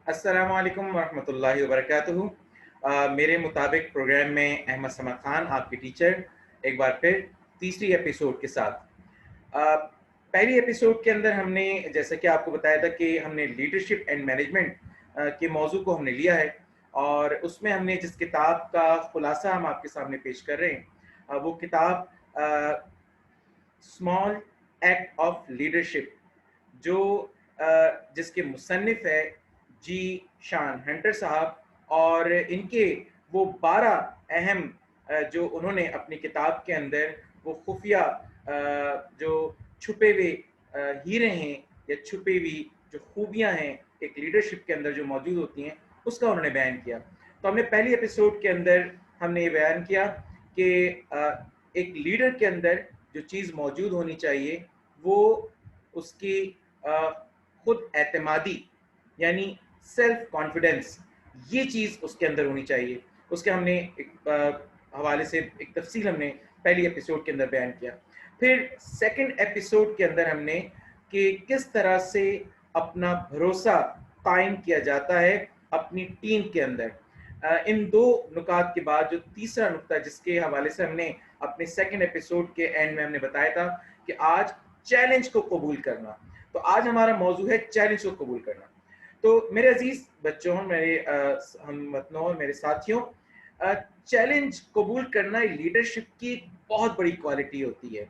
अस्सलामु अलैकुम वरहमतुल्लाहि वबरकातुहू। मेरे मुताबिक प्रोग्राम में अहमद समद खान आपके टीचर एक बार फिर तीसरी एपिसोड के साथ। अ, पहली एपिसोड के अंदर हमने जैसा कि आपको बताया था कि हमने लीडरशिप एंड मैनेजमेंट के मौजू को हमने लिया है और उसमें हमने जिस किताब का खुलासा हम आपके सामने पेश कर रहे हैं वो किताब स्मॉल एक्ट ऑफ लीडरशिप जो जिसके मुसन्निफ है जी शान हंटर साहब और इनके वो 12 अहम जो उन्होंने अपनी किताब के अंदर वो खुफिया जो छुपे हुए हीरे हैं या छुपी हुई जो खूबियां हैं एक लीडरशिप के अंदर जो मौजूद होती हैं उसका उन्होंने बयान किया। तो हमने पहली एपिसोड के अंदर हमने ये बयान किया कि एक लीडर के अंदर जो चीज़ मौजूद होनी चाहिए वो उसकी खुद एतमादी यानी सेल्फ कॉन्फिडेंस, ये चीज़ उसके अंदर होनी चाहिए। उसके हमने एक हवाले से एक तफसील हमने पहली एपिसोड के अंदर बयान किया। फिर सेकंड एपिसोड के अंदर हमने कि किस तरह से अपना भरोसा कायम किया जाता है अपनी टीम के अंदर। इन दो नुकात के बाद जो तीसरा नुकता जिसके हवाले से हमने अपने सेकंड एपिसोड के एंड में हमने बताया था कि आज चैलेंज को कबूल करना। तो आज हमारा मौजू है चैलेंज को कबूल करना। तो मेरे अजीज बच्चों, मेरे हम वतनों, मेरे साथियों, चैलेंज कबूल करना लीडरशिप की बहुत बड़ी क्वालिटी होती है।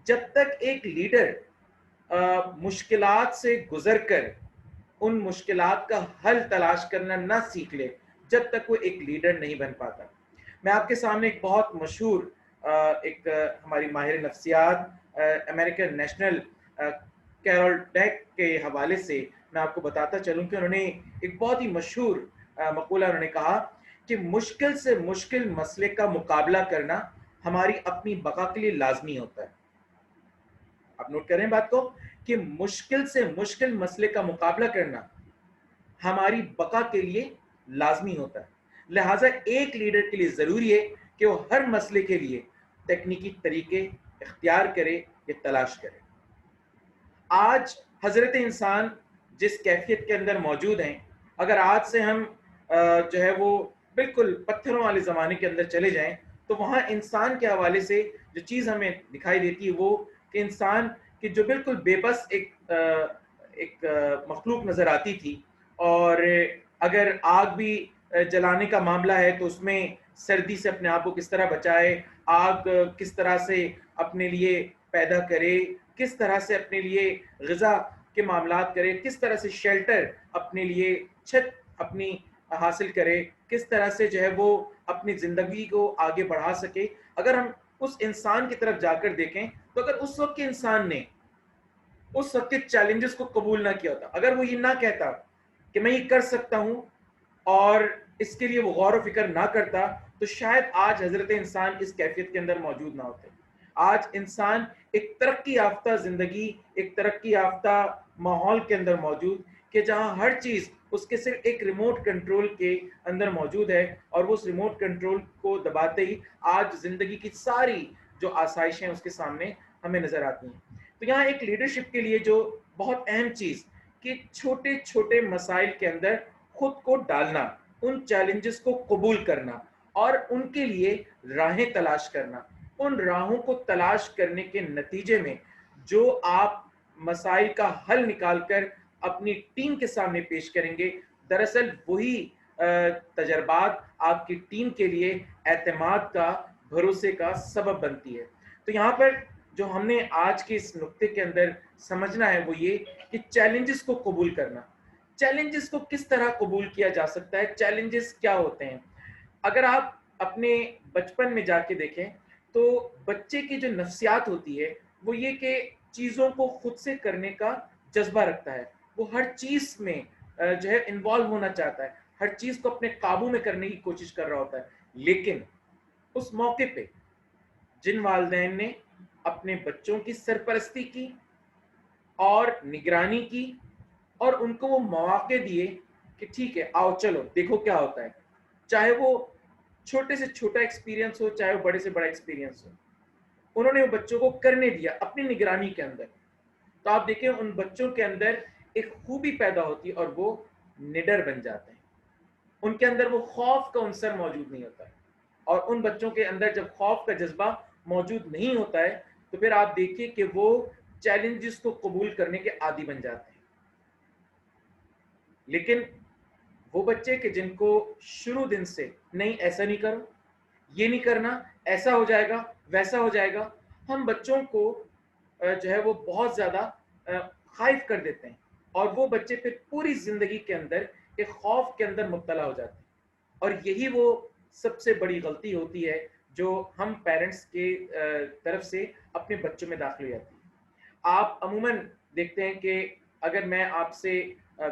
जब तक एक लीडर मुश्किलात से गुजर कर उन मुश्किलात का हल तलाश करना ना सीख ले, जब तक वो एक लीडर नहीं बन पाता। मैं आपके सामने एक बहुत मशहूर हमारी माहिर नफ्सियात अमेरिकन नेशनल कैरोल डेक के हवाले से मैं आपको बताता चलूं कि उन्होंने एक बहुत ही मशहूर मकूला उन्होंने कहा कि मुश्किल से मुश्किल मसले का मुकाबला करना हमारी अपनी बका के लिए लाजमी होता है। आप नोट करें बात को कि मुश्किल से मुश्किल मसले का मुकाबला करना हमारी बका के लिए लाजमी होता है। लिहाजा एक लीडर के लिए जरूरी है कि वो हर मसले के लिए तकनीकी तरीके इख्तियार करे या तलाश करे। आज हजरत इंसान जिस कैफियत के अंदर मौजूद हैं, अगर आज से हम जो है वो बिल्कुल पत्थरों वाले ज़माने के अंदर चले जाएं तो वहाँ इंसान के हवाले से जो चीज़ हमें दिखाई देती है वो कि इंसान की जो बिल्कुल बेबस एक मखलूक नज़र आती थी। और अगर आग भी जलाने का मामला है तो उसमें सर्दी से अपने आप को किस तरह बचाए, आग किस तरह से अपने लिए पैदा करे, किस तरह से अपने लिए ग़िज़ा के मामलात करे, किस तरह से शेल्टर अपने लिए, छत अपनी हासिल करे, किस तरह से जो है वो अपनी ज़िंदगी को आगे बढ़ा सके। अगर हम उस इंसान की तरफ जाकर देखें तो अगर उस वक्त के इंसान ने उस वक्त के चैलेंजेस को कबूल ना किया होता, अगर वो ये ना कहता कि मैं ये कर सकता हूँ और इसके लिए वो गौर व फिक्र ना करता, तो शायद आज हजरत इंसान इस कैफियत के अंदर मौजूद ना होते। आज इंसान एक तरक्की याफ्ता जिंदगी, एक तरक्की याफ्ता माहौल के अंदर मौजूद, कि जहां हर चीज उसके सिर्फ एक रिमोट कंट्रोल के अंदर मौजूद है और वो उस रिमोट कंट्रोल को दबाते ही आज जिंदगी की सारी जो आसाइशें उसके सामने हमें नजर आती हैं। तो यहाँ एक लीडरशिप के लिए जो बहुत अहम चीज कि छोटे छोटे मसाइल के अंदर खुद को डालना, उन चैलेंजेस को कबूल करना और उनके लिए राहें तलाश करना। उन राहों को तलाश करने के नतीजे में जो आप मसाइल का हल निकालकर अपनी टीम के सामने पेश करेंगे, दरअसल वही तजर्बात आपकी टीम के लिए एतमाद का, भरोसे का सबब बनती है। तो यहाँ पर जो हमने आज के इस नुक्ते के अंदर समझना है वो ये कि चैलेंजेस को कबूल करना। चैलेंजेस को किस तरह कबूल किया जा सकता है, चैलेंजेस क्या होते हैं? अगर आप अपने बचपन में जाके देखें तो बच्चे की जो नफ्सियात होती है वो ये कि चीज़ों को खुद से करने का जज्बा रखता है। वो हर चीज़ में जो है इन्वॉल्व होना चाहता है, हर चीज़ को अपने काबू में करने की कोशिश कर रहा होता है। लेकिन उस मौके पे जिन वालिदैन ने अपने बच्चों की सरपरस्ती की और निगरानी की और उनको वो मौके दिए कि ठीक है आओ चलो देखो क्या होता है, चाहे वो छोटे से छोटा एक्सपीरियंस हो, चाहे वो बड़े से बड़ा एक्सपीरियंस हो, उन्होंने वो बच्चों को करने दिया अपनी निगरानी के अंदर। तो आप देखें उन बच्चों के अंदर एक खूबी पैदा होती है और वो निडर बन जाते हैं। उनके अंदर वो खौफ का अंसर मौजूद नहीं होता है। और उन बच्चों के अंदर जब खौफ का जज्बा मौजूद नहीं होता है, तो फिर आप देखिए कि वो चैलेंजेस को कबूल करने के आदी बन जाते हैं। लेकिन वो बच्चे कि जिनको शुरू दिन से नहीं ऐसा नहीं करो, ये नहीं करना, ऐसा हो जाएगा, वैसा हो जाएगा, हम बच्चों को जो है वो बहुत ज़्यादा खाइफ कर देते हैं, और वो बच्चे फिर पूरी ज़िंदगी के अंदर एक खौफ के अंदर मुब्तला हो जाते हैं। और यही वो सबसे बड़ी गलती होती है जो हम पेरेंट्स के तरफ से अपने बच्चों में दाखिल हो जाती है। आप अमूमन देखते हैं कि अगर मैं आपसे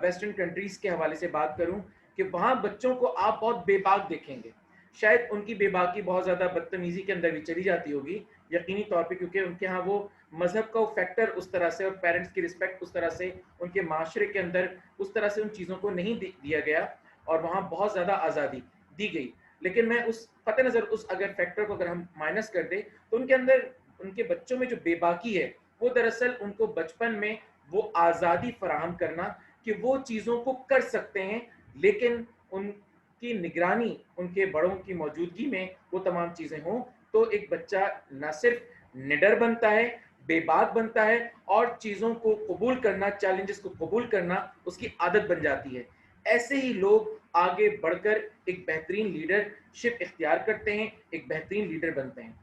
वेस्टर्न कंट्रीज़ के हवाले से बात करूं, कि वहाँ बच्चों को आप बहुत बेबाक देखेंगे। शायद उनकी बेबाकी बहुत ज़्यादा बदतमीज़ी के अंदर भी चली जाती होगी, यकीनी तौर पे, क्योंकि उनके यहाँ वो मज़हब का फैक्टर उस तरह से और पेरेंट्स की रिस्पेक्ट उस तरह से उनके माशरे के अंदर उस तरह से उन चीज़ों को नहीं दिया गया, और वहाँ बहुत ज़्यादा आज़ादी दी गई। लेकिन मैं उस कतई नज़र उस अगर फैक्टर को अगर हम माइनस कर दें, तो उनके अंदर उनके बच्चों में जो बेबाकी है, वो दरअसल उनको बचपन में वो आज़ादी फराहम करना कि वो चीज़ों को कर सकते हैं, लेकिन उनकी निगरानी उनके बड़ों की मौजूदगी में वो तमाम चीज़ें हों, तो एक बच्चा ना सिर्फ निडर बनता है, बेबाक बनता है, और चीज़ों को कबूल करना, चैलेंजेस को कबूल करना उसकी आदत बन जाती है। ऐसे ही लोग आगे बढ़कर एक बेहतरीन लीडरशिप इख्तियार करते हैं, एक बेहतरीन लीडर बनते हैं।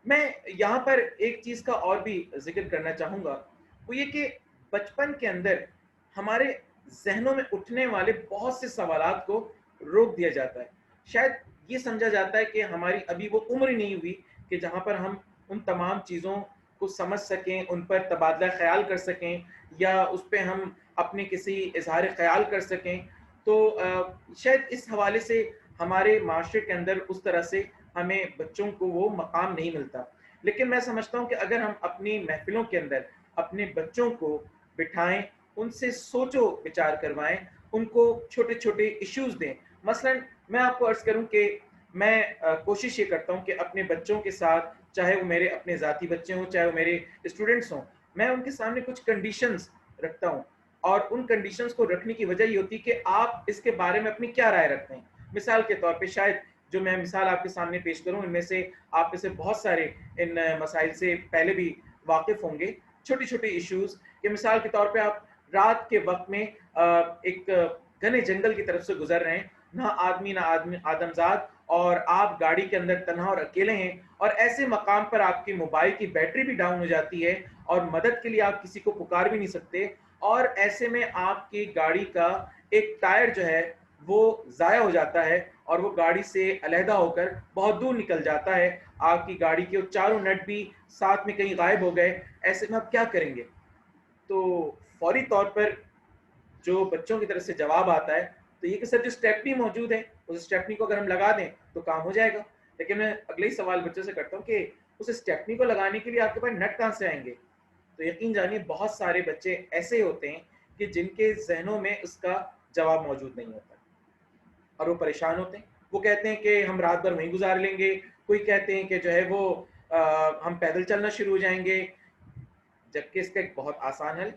मैं यहाँ पर एक चीज़ का और भी ज़िक्र करना चाहूँगा, वो ये कि बचपन के अंदर हमारे ज़हनों में उठने वाले बहुत से सवालात को रोक दिया जाता है। शायद ये समझा जाता है कि हमारी अभी वो उम्र ही नहीं हुई कि जहाँ पर हम उन तमाम चीज़ों को समझ सकें, उन पर तबादला ख़्याल कर सकें, या उस पे हम अपने किसी इज़हार ख़्याल कर सकें। तो शायद इस हवाले से हमारे माशरे के अंदर उस तरह से हमें बच्चों को वो मकाम नहीं मिलता। लेकिन मैं समझता हूँ कि अगर हम अपनी महफ़िलों के अंदर अपने बच्चों को बिठाएँ, उनसे सोचो-विचार करवाएँ, उनको छोटे-छोटे इश्यूज़ दें। मसलन मैं आपको अर्ज़ करूँ कि मैं कोशिश ये करता हूँ कि अपने बच्चों के साथ, चाहे वो मेरे अपने ज़ाती बच्चे हों, चाहे वो मेरे स्टूडेंट्स हों, मैं उनके सामने कुछ कंडीशंस रखता हूँ, और उन कंडीशंस को रखने की वजह ये होती है कि आप इसके बारे में अपनी क्या राय रखते हैं। मिसाल के तौर पे शायद जो मैं मिसाल आपके सामने पेश करूँ, इनमें से आप में से बहुत सारे इन मसाइल से पहले भी वाकिफ़ होंगे। छोटे-छोटे इश्यूज़ कि मिसाल के तौर पे आप रात के वक़्त में एक घने जंगल की तरफ से गुज़र रहे हैं, ना आदमी ना आदमज़ाद, और आप गाड़ी के अंदर तन्हा और अकेले हैं, और ऐसे मकाम पर आपकी मोबाइल की बैटरी भी डाउन हो जाती है, और मदद के लिए आप किसी को पुकार भी नहीं सकते, और ऐसे में आपकी गाड़ी का एक टायर जो है वो ज़ाया हो जाता है, और वो गाड़ी से अलहदा होकर बहुत दूर निकल जाता है। आपकी गाड़ी के वो चारों नट भी साथ में कहीं गायब हो गए। ऐसे में आप क्या करेंगे? तो फौरी तौर पर जो बच्चों की तरफ से जवाब आता है, तो ये कि सर जो स्टेपनी मौजूद है, उस स्टेपनी को अगर हम लगा दें, तो काम हो जाएगा। लेकिन मैं अगले ही सवाल बच्चों से करता हूँ कि उस स्टेपनी को लगाने के लिए आपके पास नट कहाँ से आएँगे? तो यकीन जानिए बहुत सारे बच्चे ऐसे होते हैं कि जिनके ज़हनों में उसका जवाब मौजूद नहीं होता, और वो परेशान होते हैं। वो कहते हैं कि हम रात भर वहीं गुज़ार लेंगे, कोई कहते हैं कि जो है वो हम पैदल चलना शुरू हो जाएँगे, जबकि इसका एक बहुत आसान हल,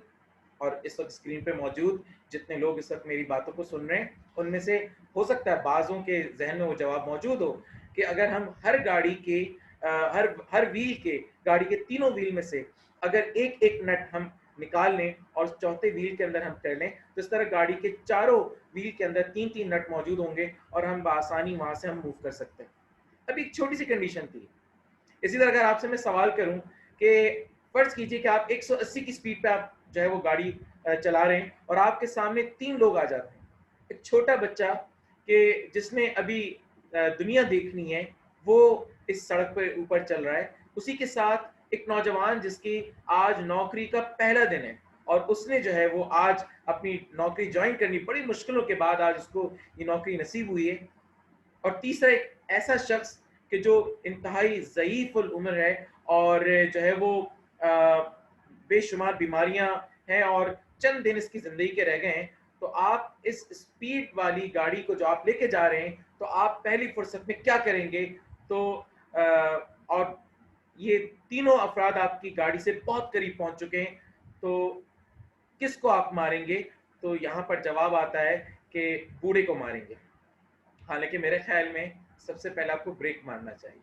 और इस वक़्त स्क्रीन पे मौजूद जितने लोग इस वक़्त मेरी बातों को सुन रहे हैं, उनमें से हो सकता है बाज़ों के ज़हन में वो जवाब मौजूद हो, कि अगर हम हर गाड़ी के हर हर व्हील के गाड़ी के तीनों व्हील में से अगर एक-एक नट हम निकाल लें और चौथे व्हील के अंदर हम कर लें, तो इस तरह गाड़ी के चारों व्हील के अंदर 3-3 नट मौजूद होंगे, और हम बआसानी वहाँ से हम मूव कर सकते हैं। अब एक छोटी-सी कंडीशन थी। इसी तरह अगर आपसे मैं सवाल करूं कि फर्ज कीजिए कि आप 180 की स्पीड पे आप जो है वो गाड़ी चला रहे हैं, और आपके सामने 3 लोग आ जाते हैं। एक छोटा बच्चा कि जिसने अभी दुनिया देखनी है, वो इस सड़क पे ऊपर चल रहा है। उसी के साथ एक नौजवान जिसकी आज नौकरी का पहला दिन है, और उसने जो है वो आज अपनी नौकरी जॉइन करनी, बड़ी मुश्किलों के बाद आज उसको ये नौकरी नसीब हुई है। और तीसरा एक ऐसा शख्स कि जो इंतहाई ज़ईफ़ुल उम्र है, और जो है वो बेशुमार बीमारियां हैं, और चंद दिन इसकी ज़िंदगी के रह गए हैं। तो आप इस स्पीड वाली गाड़ी को जो आप लेके जा रहे हैं, तो आप पहली फुर्सत में क्या करेंगे? तो और ये तीनों अफराद आपकी गाड़ी से बहुत करीब पहुंच चुके हैं, तो किसको आप मारेंगे? तो यहाँ पर जवाब आता है कि बूढ़े को मारेंगे। हालांकि मेरे ख्याल में सबसे पहले आपको ब्रेक मारना चाहिए।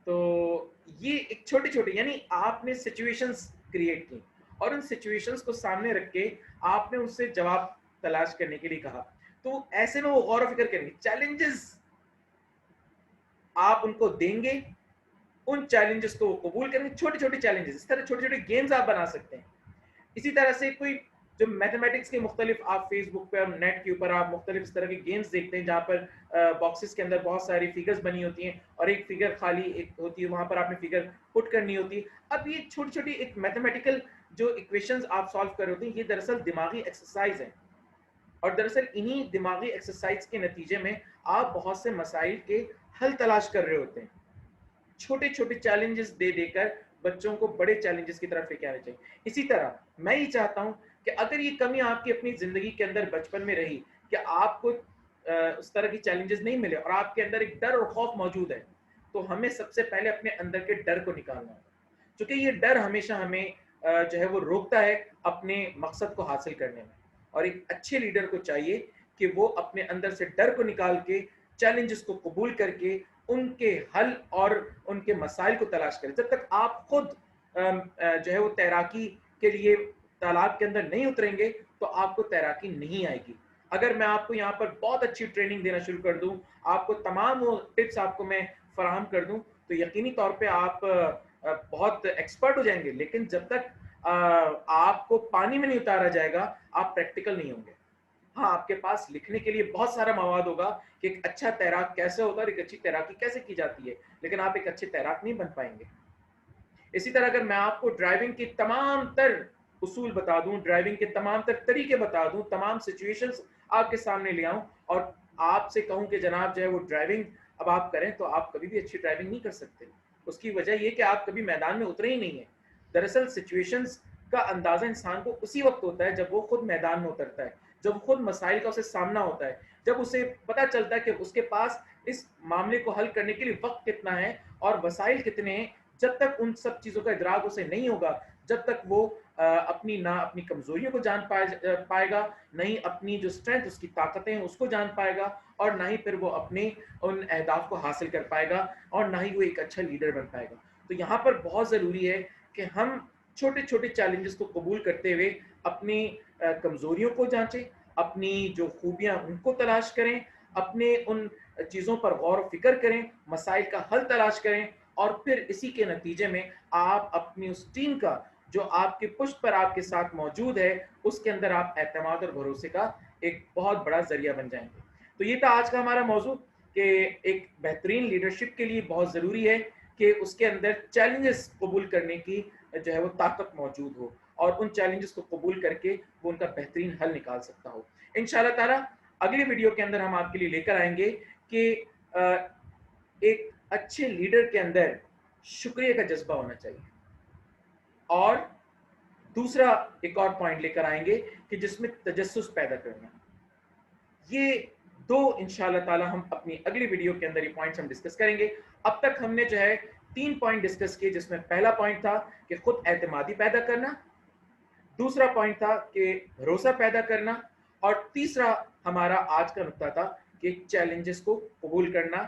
तो ये एक छोटी छोटी, यानी आपने सिचुएशंस क्रिएट की और उन सिचुएशंस को सामने रख के आपने उससे जवाब तलाश करने के लिए कहा। तो ऐसे में वो गौर फिक्र करेंगे, चैलेंजेस आप उनको देंगे, उन चैलेंजेस को वो कबूल करेंगे। छोटे छोटे चैलेंजेस, इस तरह छोटे छोटे गेम्स आप बना सकते हैं। इसी तरह से कोई जो मैथमेटिक्स के मुख्तलिफ, आप फेसबुक पे और नेट के ऊपर आप मुख्तलिफ इस तरह के गेम्स देखते हैं जहाँ पर बॉक्सेस के अंदर बहुत सारी फिगर्स बनी होती हैं और एक फिगर खाली एक होती है, वहां पर आपने फिगर पुट करनी होती है। अब ये छोटी छोटी एक मैथमेटिकल जो इक्वेशंस आप सॉल्व कर रहे होते हैं, ये दरअसल दिमागी एक्सरसाइज है और दरअसल इन्हीं दिमागी एक्सरसाइज के नतीजे में आप बहुत से मसाइल के हल तलाश कर रहे होते हैं। छोटे छोटे चैलेंजेस दे देकर बच्चों को बड़े चैलेंजेस की तरफ लेके आने चाहिए। इसी तरह मैं ये चाहता हूं कि अगर ये कमी आपकी अपनी जिंदगी के अंदर बचपन में रही कि आपको उस तरह की चैलेंजेस नहीं मिले और आपके अंदर एक डर और खौफ मौजूद है, तो हमें सबसे पहले अपने अंदर के डर को निकालना होगा, क्योंकि ये डर हमेशा हमें जो है वो रोकता है अपने मकसद को हासिल करने में। और एक अच्छे लीडर को चाहिए कि वो अपने अंदर से डर को निकाल के चैलेंजेस को कबूल करके उनके हल और उनके मसाइल को तलाश करें। जब तक आप खुद जो है वो तैराकी के लिए तालाब के अंदर नहीं उतरेंगे तो आपको तैराकी नहीं आएगी। अगर मैं आपको यहाँ पर बहुत अच्छी ट्रेनिंग देना शुरू कर दूं, आपको तमाम वो टिप्स आपको मैं फराहम कर दूं, तो यकीनी तौर पे आप बहुत एक्सपर्ट हो जाएंगे, लेकिन जब तक आपको पानी में नहीं उतारा जाएगा आप प्रैक्टिकल नहीं होंगे। हाँ, आपके पास लिखने के लिए बहुत सारा मवाद होगा कि एक अच्छा तैराक कैसे होता है और एक अच्छी तैराकी कैसे की जाती है, लेकिन आप एक अच्छे तैराक नहीं बन पाएंगे। इसी तरह अगर मैं आपको ड्राइविंग की तमाम तर उसूल बता दूं, ड्राइविंग के तमाम तर तरीके बता दूं, तमाम सिचुएशंस आपके सामने ले आऊं और आपसे कहूं कि जनाब जो है वो ड्राइविंग अब आप करें, तो आप कभी भी अच्छी ड्राइविंग नहीं कर सकते। उसकी वजह यह कि आप कभी मैदान में उतरे ही नहीं है। दरअसल सिचुएशंस का अंदाजा इंसान को उसी वक्त होता है जब वो खुद मैदान में उतरता है, जब खुद मसाइल का उसे सामना होता है, जब उसे पता चलता है कि उसके पास इस मामले को हल करने के लिए वक्त कितना है और वसाइल कितने हैं। जब तक उन सब चीजों का इदराक उसे नहीं होगा, जब तक वो अपनी कमजोरियों को जान पाएगा, नहीं अपनी जो स्ट्रेंथ उसकी ताकतें हैं उसको जान पाएगा, और ना ही फिर वो अपने उन अहदाफ को हासिल कर पाएगा, और ना ही वो एक अच्छा लीडर बन पाएगा। तो यहाँ पर बहुत ज़रूरी है कि हम छोटे छोटे चैलेंजेस को कबूल करते हुए अपनी कमजोरियों को जांचें, अपनी जो खूबियां उनको तलाश करें, अपने उन चीज़ों पर गौर व फिक्र करें, मसाइल का हल तलाश करें, और फिर इसी के नतीजे में आप अपनी उस टीम का जो आपके पुष्ट पर आपके साथ मौजूद है उसके अंदर आप एतमाद और भरोसे का एक बहुत बड़ा जरिया बन जाएंगे। तो ये था आज का हमारा मौजू कि एक बेहतरीन लीडरशिप के लिए बहुत ज़रूरी है कि उसके अंदर चैलेंजेस कबूल करने की जो है वो ताकत मौजूद हो और उन चैलेंजेस को कबूल करके वो उनका बेहतरीन हल निकाल सकता हो। इंशाल्लाह ताला अगली वीडियो के अंदर हम आपके लिए लेकर आएंगे कि एक अच्छे लीडर के अंदर शुक्रिया का जज्बा होना चाहिए, और दूसरा एक और पॉइंट लेकर आएंगे कि जिसमें तजस्सुस पैदा करना। ये दो इंशाल्लाह ताला हम अपनी अगली वीडियो के अंदर ये पॉइंट्स हम डिस्कस करेंगे। अब तक हमने जो है 3 पॉइंट डिस्कस किए, जिसमें पहला पॉइंट था कि खुद एतमादी पैदा करना, दूसरा पॉइंट था कि भरोसा पैदा करना, और तीसरा हमारा आज का नुक्ता था कि चैलेंजेस को कबूल करना।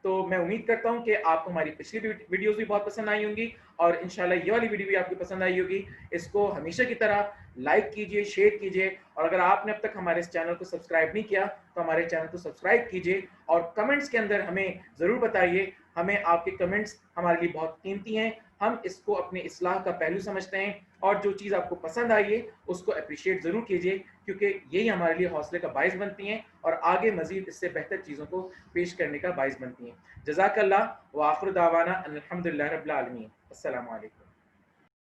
तो मैं उम्मीद करता हूं कि आपको हमारी पिछली वीडियोस भी बहुत पसंद आई होंगी और इंशाल्लाह ये वाली वीडियो भी आपको पसंद आई होगी। इसको हमेशा की तरह लाइक कीजिए, शेयर कीजिए, और अगर आपने अब तक हमारे इस चैनल को सब्सक्राइब नहीं किया तो हमारे चैनल को सब्सक्राइब कीजिए, और कमेंट्स के अंदर हमें ज़रूर बताइए। हमें आपके कमेंट्स हमारे लिए बहुत कीमती हैं, हम इसको अपने इस्लाह का पहलू समझते हैं, और जो चीज़ आपको पसंद आई है उसको अप्रिशिएट ज़रूर कीजिए, क्योंकि यही हमारे लिए हौसले का बाइस बनती हैं और आगे मज़ीद इससे बेहतर चीज़ों को पेश करने का बाइस बनती हैं। जज़ाकल्लाह व आखिर दावाना अनिल हम्दुलिल्लाहि रब्बिल आलमीन। अस्सलामु अलैकुम।